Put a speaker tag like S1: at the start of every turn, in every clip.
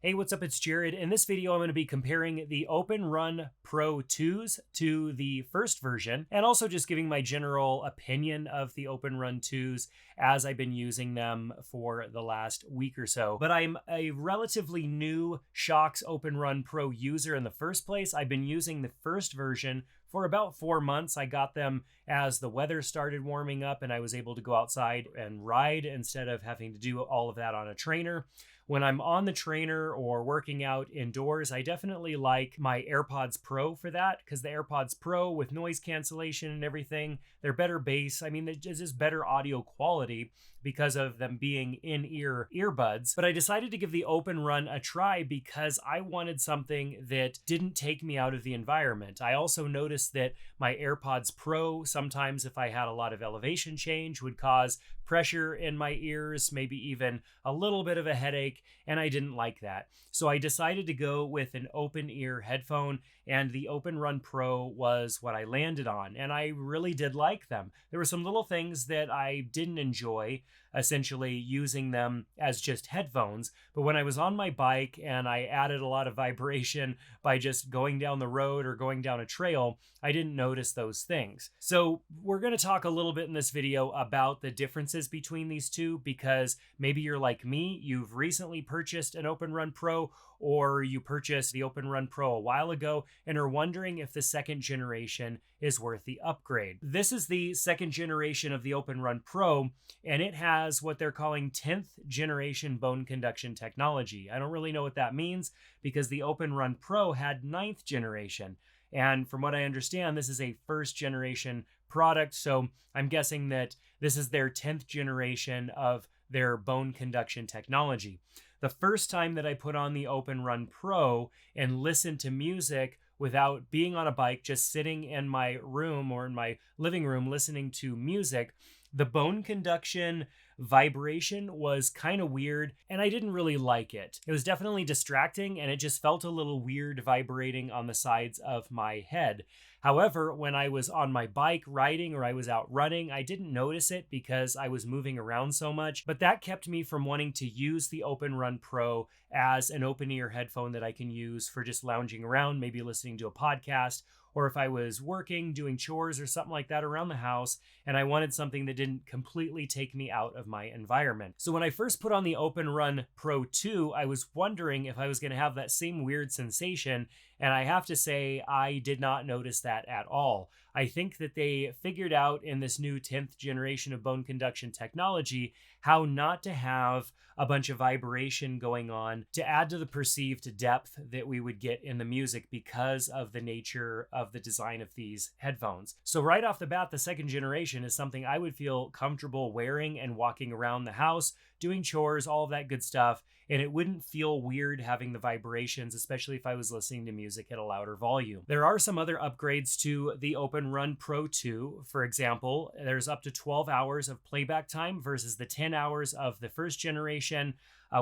S1: Hey, what's up? It's Jared. In this video, I'm going to be comparing the OpenRun Pro 2s to the first version, and also just giving my general opinion of the OpenRun 2s as I've been using them for the last week or so. But I'm a relatively new Shokz OpenRun Pro user in the first place. I've been using the first version for about 4 months. I got them as the weather started warming up and I was able to go outside and ride instead of having to do all of that on a trainer. When I'm on the trainer or working out indoors, I definitely like my AirPods Pro for that, because the AirPods Pro with noise cancellation and everything, they're better bass. I mean, there's just better audio quality because of them being in-ear earbuds. But I decided to give the OpenRun a try because I wanted something that didn't take me out of the environment. I also noticed that my AirPods Pro, sometimes if I had a lot of elevation change, would cause pressure in my ears, maybe even a little bit of a headache, and I didn't like that. So I decided to go with an open ear headphone, and the OpenRun Pro was what I landed on, and I really did like them. There were some little things that I didn't enjoy, essentially using them as just headphones, but when I was on my bike and I added a lot of vibration by just going down the road or going down a trail, I didn't notice those things. So we're going to talk a little bit in this video about the differences between these two, because maybe you're like me, you've recently purchased an OpenRun Pro, or you purchased the OpenRun Pro a while ago and are wondering if the second generation is worth the upgrade. This is the second generation of the OpenRun Pro, and it has what they're calling 10th generation bone conduction technology. I don't really know what that means because the OpenRun Pro had 9th generation. And from what I understand, this is a first generation product. So I'm guessing that this is their 10th generation of their bone conduction technology. The first time that I put on the OpenRun Pro and listened to music without being on a bike, just sitting in my room or in my living room listening to music, the bone conduction vibration was kind of weird and I didn't really like it. It was definitely distracting and it just felt a little weird vibrating on the sides of my head. However, when I was on my bike riding or I was out running, I didn't notice it because I was moving around so much, but that kept me from wanting to use the OpenRun Pro as an open ear headphone that I can use for just lounging around, maybe listening to a podcast, or if I was working, doing chores or something like that around the house, and I wanted something that didn't completely take me out of my environment. So when I first put on the OpenRun Pro 2, I was wondering if I was going to have that same weird sensation, and I have to say I did not notice that at all. I think that they figured out in this new 10th generation of bone conduction technology how not to have a bunch of vibration going on to add to the perceived depth that we would get in the music because of the nature of the design of these headphones. So right off the bat, the second generation is something I would feel comfortable wearing and walking around the house, doing chores, all of that good stuff, and it wouldn't feel weird having the vibrations, especially if I was listening to music at a louder volume. There are some other upgrades to the OpenRun Pro 2. For example, there's up to 12 hours of playback time versus the 10 hours of the first generation.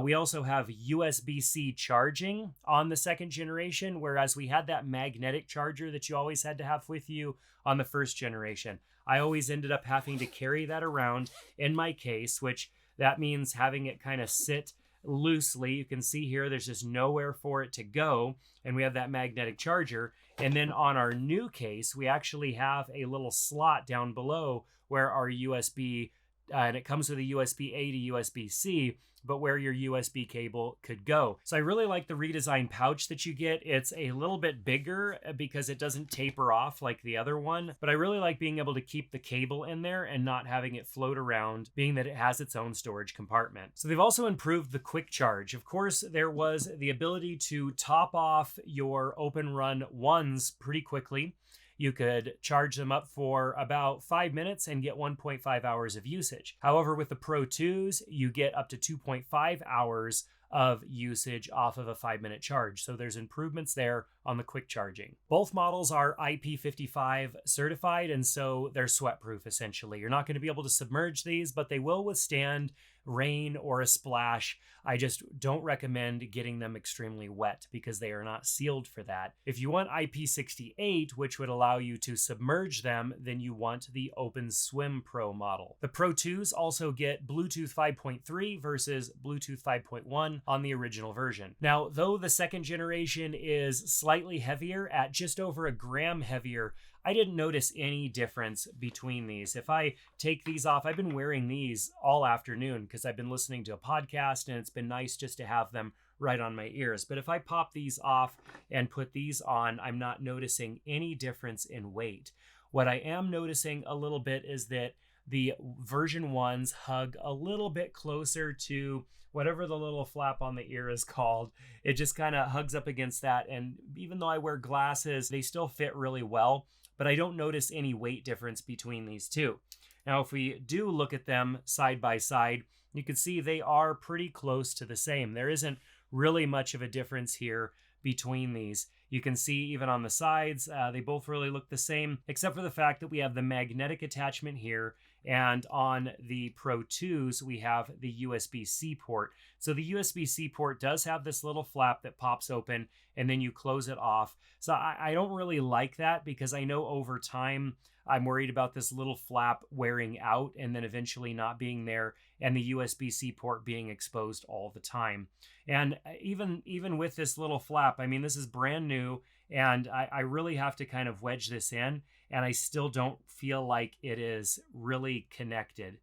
S1: We also have USB-C charging on the second generation, whereas we had that magnetic charger that you always had to have with you on the first generation. I always ended up having to carry that around in my case, which that means having it kind of sit loosely. You can see here there's just nowhere for it to go, and we have that magnetic charger. And then on our new case, we actually have a little slot down below where our USB, and it comes with a USB-A to USB-C, but where your USB cable could go. So I really like the redesigned pouch that you get. It's a little bit bigger because it doesn't taper off like the other one, but I really like being able to keep the cable in there and not having it float around, being that it has its own storage compartment. So they've also improved the quick charge. Of course, there was the ability to top off your OpenRun 1s pretty quickly. You could charge them up for about 5 minutes and get 1.5 hours of usage. However, with the Pro 2s, you get up to 2.5 hours of usage off of a 5-minute charge. So there's improvements there on the quick charging. Both models are IP55 certified, and so they're sweat proof essentially. You're not going to be able to submerge these, but they will withstand rain or a splash, I just don't recommend getting them extremely wet because they are not sealed for that. If you want IP68, which would allow you to submerge them, then you want the OpenSwim Pro model. The Pro 2s also get Bluetooth 5.3 versus Bluetooth 5.1 on the original version. Now, though the second generation is slightly heavier, at just over a gram heavier, I didn't notice any difference between these. If I take these off, I've been wearing these all afternoon because I've been listening to a podcast and it's been nice just to have them right on my ears. But if I pop these off and put these on, I'm not noticing any difference in weight. What I am noticing a little bit is that the version 1s hug a little bit closer to whatever the little flap on the ear is called. It just kind of hugs up against that. And even though I wear glasses, they still fit really well, but I don't notice any weight difference between these two. Now, if we do look at them side by side, you can see they are pretty close to the same. There isn't really much of a difference here between these. You can see even on the sides, they both really look the same, except for the fact that we have the magnetic attachment here, and on the Pro 2s, we have the USB-C port. So the USB-C port does have this little flap that pops open, and then you close it off. So I don't really like that because I know over time, I'm worried about this little flap wearing out and then eventually not being there, and the USB-C port being exposed all the time. And even with this little flap, I mean, this is brand new, and I really have to kind of wedge this in, and I still don't feel like it is really connected.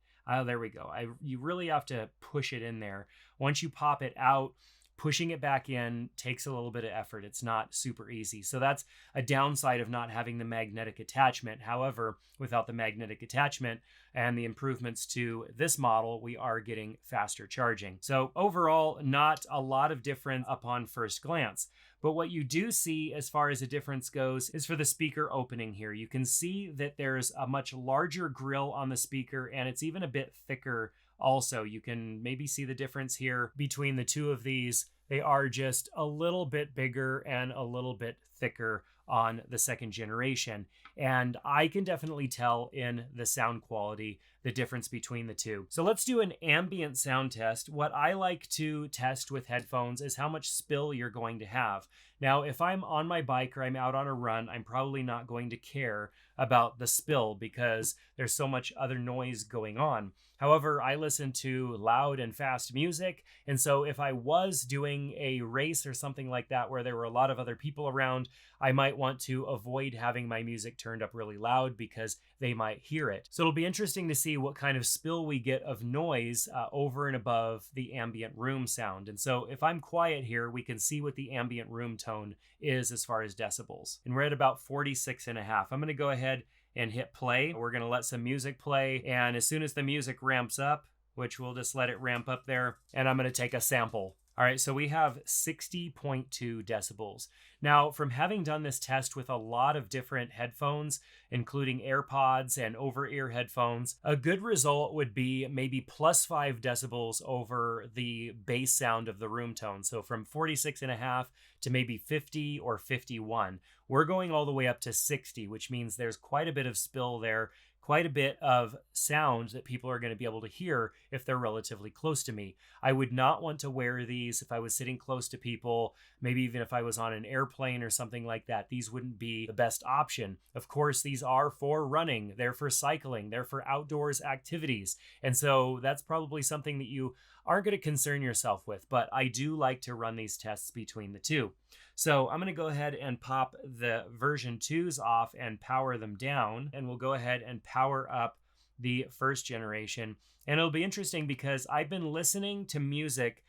S1: There we go. You really have to push it in there. Once you pop it out, pushing it back in takes a little bit of effort. It's not super easy. So that's a downside of not having the magnetic attachment. However, without the magnetic attachment and the improvements to this model, we are getting faster charging. So overall, not a lot of difference upon first glance. But what you do see as far as a difference goes is for the speaker opening here. You can see that there's a much larger grill on the speaker, and it's even a bit thicker also. You can maybe see the difference here between the two of these. They are just a little bit bigger and a little bit thicker on the second generation. And I can definitely tell in the sound quality the difference between the two. So let's do an ambient sound test. What I like to test with headphones is how much spill you're going to have. Now, if I'm on my bike or I'm out on a run, I'm probably not going to care about the spill because there's so much other noise going on. However, I listen to loud and fast music, and so if I was doing a race or something like that where there were a lot of other people around, I might want to avoid having my music turned up really loud because they might hear it. So it'll be interesting to see what kind of spill we get of noise over and above the ambient room sound. And so if I'm quiet here, we can see what the ambient room tone is as far as decibels. And we're at about 46.5. I'm going to go ahead and hit play. We're going to let some music play. And as soon as the music ramps up, which we'll just let it ramp up there, and I'm going to take a sample. All right, so we have 60.2 decibels. Now, from having done this test with a lot of different headphones, including AirPods and over-ear headphones, a good result would be maybe plus 5 decibels over the bass sound of the room tone. So from 46.5 to maybe 50 or 51. We're going all the way up to 60, which means there's quite a bit of spill there, quite a bit of sound that people are going to be able to hear if they're relatively close to me. I would not want to wear these if I was sitting close to people, maybe even if I was on an airplane or something like that. These wouldn't be the best option. Of course, these are for running, they're for cycling, they're for outdoors activities. And so that's probably something that you aren't going to concern yourself with, but I do like to run these tests between the two. So I'm going to go ahead and pop the version 2s off and power them down, and we'll go ahead and power up the first generation. And it'll be interesting because I've been listening to music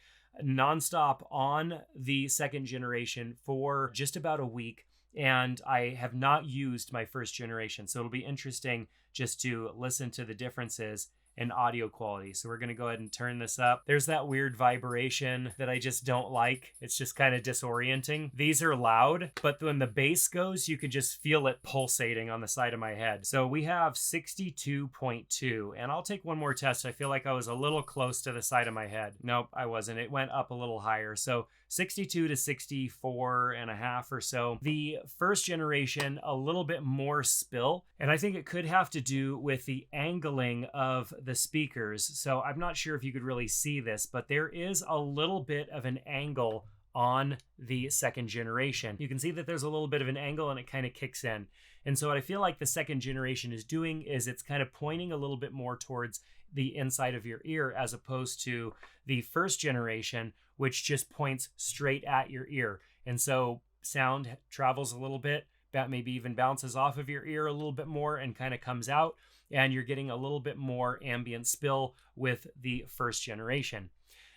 S1: nonstop on the second generation for just about a week, and I have not used my first generation. So it'll be interesting just to listen to the differences and audio quality. So we're going to go ahead and turn this up. There's that weird vibration that I just don't like. It's just kind of disorienting. These are loud, but when the bass goes, you can just feel it pulsating on the side of my head. So we have 62.2, and I'll take one more test. I feel like I was a little close to the side of my head. Nope, I wasn't. It went up a little higher. So 62 to 64 and a half or so. The first generation, a little bit more spill, and I think it could have to do with the angling of the speakers. So I'm not sure if you could really see this, but there is a little bit of an angle on the second generation. You can see that there's a little bit of an angle and it kind of kicks in. And so what I feel like the second generation is doing is it's kind of pointing a little bit more towards the inside of your ear as opposed to the first generation, which just points straight at your ear. And so sound travels a little bit, that maybe even bounces off of your ear a little bit more and kind of comes out, and you're getting a little bit more ambient spill with the first generation.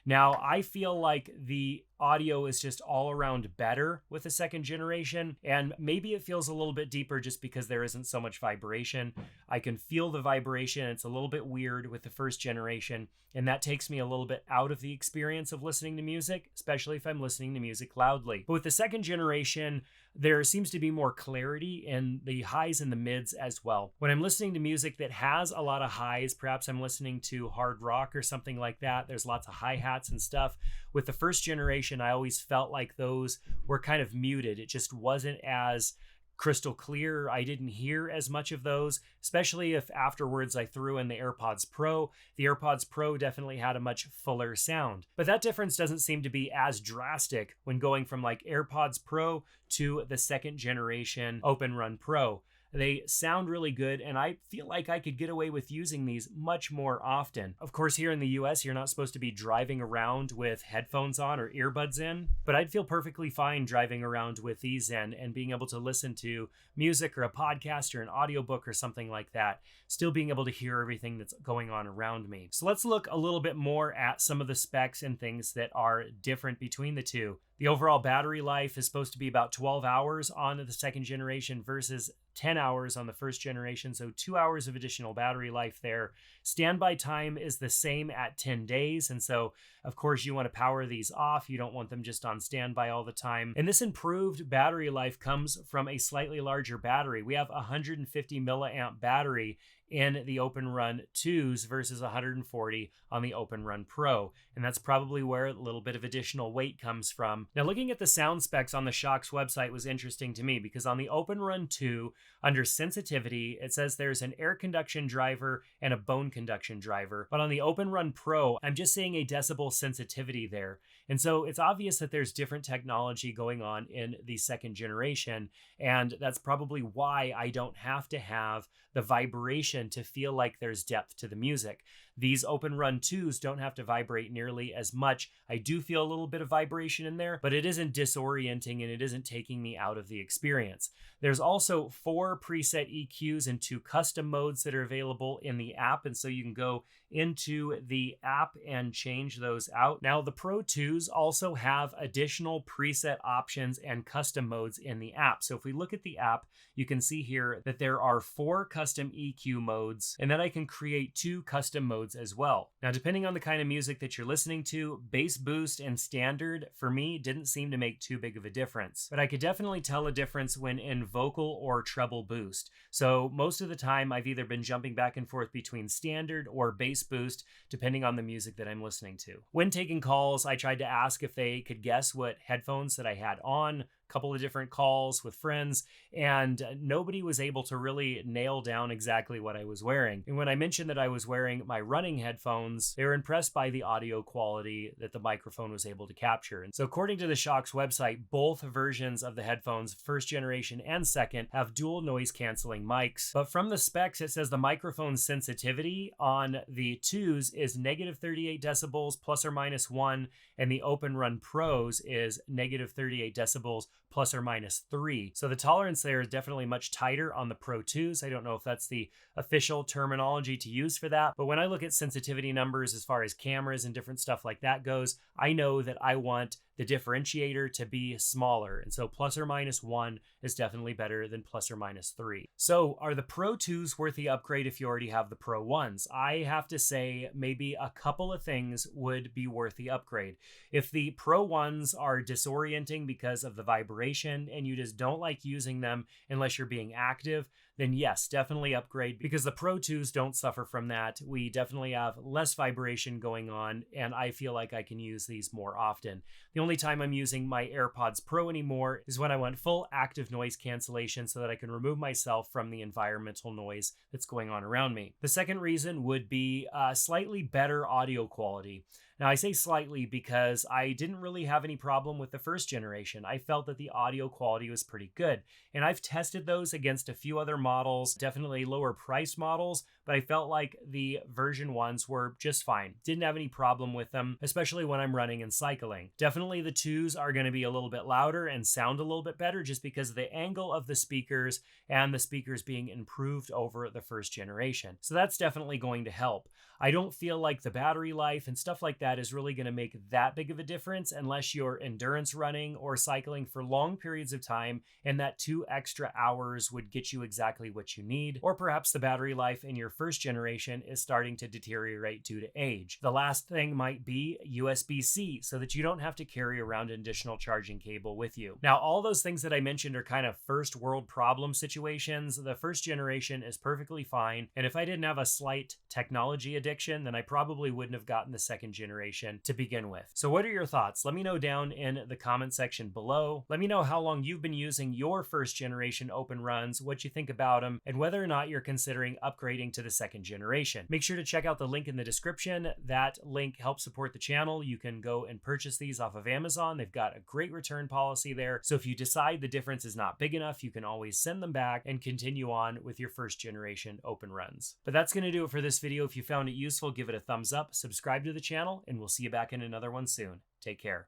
S1: Now, I feel like the audio is just all around better with the second generation, and maybe it feels a little bit deeper just because there isn't so much vibration. I can feel the vibration. It's a little bit weird with the first generation, and that takes me a little bit out of the experience of listening to music, especially if I'm listening to music loudly. But with the second generation, there seems to be more clarity in the highs and the mids as well. When I'm listening to music that has a lot of highs, perhaps I'm listening to hard rock or something like that, there's lots of hi-hats and stuff. With the first generation, I always felt like those were kind of muted. It just wasn't as crystal clear. I didn't hear as much of those, especially if afterwards I threw in the AirPods Pro. The AirPods Pro definitely had a much fuller sound. But that difference doesn't seem to be as drastic when going from like AirPods Pro to the second generation OpenRun Pro. They sound really good, and I feel like I could get away with using these much more often. Of course, here in the US, you're not supposed to be driving around with headphones on or earbuds in, but I'd feel perfectly fine driving around with these in and being able to listen to music or a podcast or an audiobook or something like that, still being able to hear everything that's going on around me. So let's look a little bit more at some of the specs and things that are different between the two. The overall battery life is supposed to be about 12 hours on the second generation versus 10 hours on the first generation, so 2 hours of additional battery life there. Standby time is the same at 10 days, and so of course you want to power these off. You don't want them just on standby all the time. And this improved battery life comes from a slightly larger battery. We have a 150 milliamp battery in the OpenRun 2s versus 140 on the OpenRun Pro. And that's probably where a little bit of additional weight comes from. Now, looking at the sound specs on the Shokz website was interesting to me because on the OpenRun 2, under sensitivity, it says there's an air conduction driver and a bone conduction driver. But on the OpenRun Pro, I'm just seeing a decibel sensitivity there. And so it's obvious that there's different technology going on in the second generation. And that's probably why I don't have to have the vibration to feel like there's depth to the music. These OpenRun 2s don't have to vibrate nearly as much. I do feel a little bit of vibration in there, but it isn't disorienting and it isn't taking me out of the experience. There's also 4 preset EQs and 2 custom modes that are available in the app, and so you can go into the app and change those out. Now, the Pro 2s also have additional preset options and custom modes in the app. So if we look at the app, you can see here that there are 4 custom EQ modes, and then I can create 2 custom modes as well. Now, depending on the kind of music that you're listening to, bass boost and standard for me didn't seem to make too big of a difference, but I could definitely tell a difference when in vocal or treble boost. So most of the time I've either been jumping back and forth between standard or bass boost, depending on the music that I'm listening to. When taking calls, I tried to ask if they could guess what headphones that I had on, couple of different calls with friends, and nobody was able to really nail down exactly what I was wearing. And when I mentioned that I was wearing my running headphones, they were impressed by the audio quality that the microphone was able to capture. And so according to the Shokz website, both versions of the headphones, first generation and second, have dual noise canceling mics. But from the specs, it says the microphone sensitivity on the 2s is negative 38 decibels plus or minus 1, and the OpenRun Pros is negative 38 decibels plus or minus 3. So the tolerance there is definitely much tighter on the Pro 2s. I don't know if that's the official terminology to use for that, but when I look at sensitivity numbers as far as cameras and different stuff like that goes, I know that I want the differentiator to be smaller. And so plus or minus 1 is definitely better than plus or minus 3. So are the Pro 2s worth the upgrade if you already have the Pro 1s? I have to say maybe a couple of things would be worth the upgrade. If the Pro 1s are disorienting because of the vibration and you just don't like using them unless you're being active, then yes, definitely upgrade, because the Pro 2s don't suffer from that. We definitely have less vibration going on, and I feel like I can use these more often. The only time I'm using my AirPods Pro anymore is when I want full active noise cancellation so that I can remove myself from the environmental noise that's going on around me. The second reason would be slightly better audio quality. Now, I say slightly because I didn't really have any problem with the first generation. I felt that the audio quality was pretty good, and I've tested those against a few other models, definitely lower price models, but I felt like the version 1s were just fine. Didn't have any problem with them, especially when I'm running and cycling. Definitely the 2s are going to be a little bit louder and sound a little bit better just because of the angle of the speakers and the speakers being improved over the first generation. So that's definitely going to help. I don't feel like the battery life and stuff like that is really going to make that big of a difference unless you're endurance running or cycling for long periods of time, and that 2 extra hours would get you exactly what you need. Or perhaps the battery life in your first generation is starting to deteriorate due to age. The last thing might be USB-C, so that you don't have to carry around an additional charging cable with you. Now, all those things that I mentioned are kind of first world problem situations. The first generation is perfectly fine, and if I didn't have a slight technology addiction, then I probably wouldn't have gotten the second generation to begin with. So what are your thoughts? Let me know down in the comment section below. Let me know how long you've been using your first generation open runs, what you think about them, and whether or not you're considering upgrading to the second generation. Make sure to check out the link in the description. That link helps support the channel. You can go and purchase these off of Amazon. They've got a great return policy there. So if you decide the difference is not big enough, you can always send them back and continue on with your first generation open runs. But that's going to do it for this video. If you found it useful, give it a thumbs up, subscribe to the channel, and we'll see you back in another one soon. Take care.